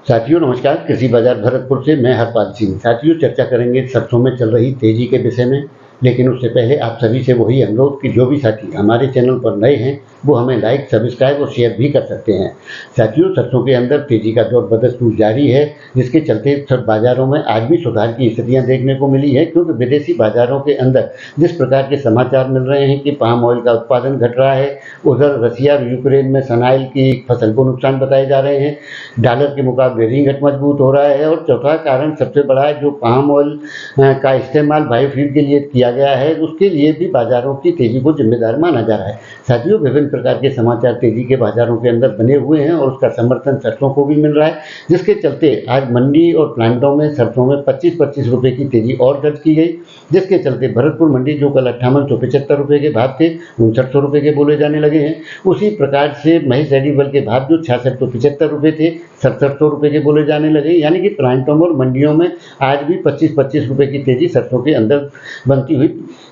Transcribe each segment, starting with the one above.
साथियों नमस्कार। कृषि बाजार भरतपुर से मैं हरपाल सिंह। साथियों चर्चा करेंगे सरसों में चल रही तेजी के विषय में, लेकिन उससे पहले आप सभी से वही अनुरोध कि जो भी साथी हमारे चैनल पर नए हैं वो हमें लाइक, सब्सक्राइब और शेयर भी कर सकते हैं। साथियों सरसों के अंदर तेजी का दौर बदस्तूर जारी है, जिसके चलते बाजारों में आज भी सुधार की स्थितियां देखने को मिली है, क्योंकि विदेशी बाजारों के अंदर जिस प्रकार के समाचार मिल रहे हैं कि पाम ऑयल का उत्पादन घट रहा है, उधर रसिया और यूक्रेन में सनाइल की फसल को नुकसान बताए जा रहे हैं, डॉलर के मुकाबले रिंगट मजबूत हो रहा है, और चौथा कारण सबसे बड़ा है जो पाम ऑयल का इस्तेमाल बायोफ्यूल के लिए किया गया है, उसके लिए भी बाजारों की तेजी को जिम्मेदार माना जा रहा है। साथियों विभिन्न प्रकार के समाचार तेजी के बाजारों के अंदर बने हुए हैं और उसका समर्थन सरसों को भी मिल रहा है, जिसके चलते आज मंडी और प्लांटों में सरसों में 25-25 रुपए की तेजी और दर्ज की गई, जिसके चलते भरतपुर मंडी जो कल 5875 रुपए के भाव थे 5900 रुपए के बोले जाने लगे हैं। उसी प्रकार से महेश एडिबल के भाव जो 6675 रुपए थे 6700 रुपए के बोले जाने लगे, यानी कि प्लांटों और मंडियों में आज भी 25-25 रुपए की तेजी सरसों के अंदर बनती हुई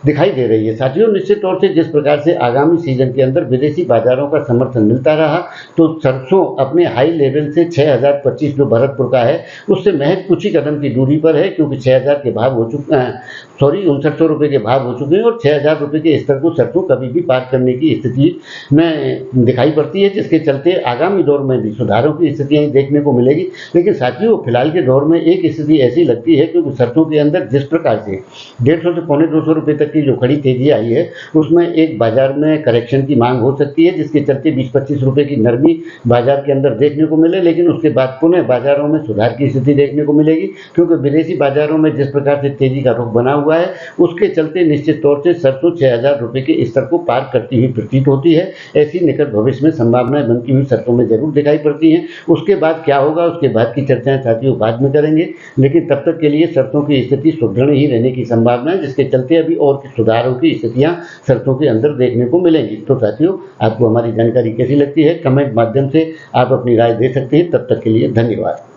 दिखाई दे रही है। साथियों निश्चित तौर से जिस प्रकार से आगामी सीजन के अंदर विदेशी बाजारों का समर्थन मिलता रहा, तो सरसों अपने हाई लेवल से 6025 जो भरतपुर का है उससे महज कुछ ही कदम की दूरी पर है, क्योंकि 6000 के भाव हो चुके हैं, 5900 रुपए के भाव हो चुके हैं और 6000 रुपए के स्तर को सरसों कभी भी पार करने की स्थिति में दिखाई पड़ती है, जिसके चलते आगामी दौर में भी सुधारों की स्थितियां देखने को मिलेगी। लेकिन साथियों फिलहाल के दौर में एक स्थिति ऐसी लगती है, क्योंकि सरसों के अंदर जिस प्रकार से 150 से पौने 200 रुपए तक की जो खड़ी तेजी आई है, उसमें एक बाजार में करेक्शन की मांग हो सकती है, जिसके चलते 20-25 रुपए की नरमी बाजार के अंदर देखने को मिले, लेकिन उसके बाद पुनः बाजारों में सुधार की स्थिति देखने को मिलेगी, क्योंकि विदेशी बाजारों में जिस प्रकार से तेजी का रुख बना हुआ है उसके चलते निश्चित तौर से सरसों 6000 रुपए के स्तर को पार करती हुई प्रतीत होती है। ऐसी निकट भविष्य में संभावनाएं बनती हुई सरसों में जरूर दिखाई पड़ती हैं। उसके बाद क्या होगा, उसके बाद की चर्चाएं साथियों बाद में करेंगे, लेकिन तब तक के लिए सरसों की स्थिति सुदृढ़ ही रहने की संभावना है, जिसके चलते अभी और सुधारों की स्थितियां सरसों के अंदर देखने को मिलेंगी। तो साथियों आपको हमारी जानकारी कैसी लगती है, कमेंट माध्यम से आप अपनी राय दे सकते हैं। तब तक के लिए धन्यवाद।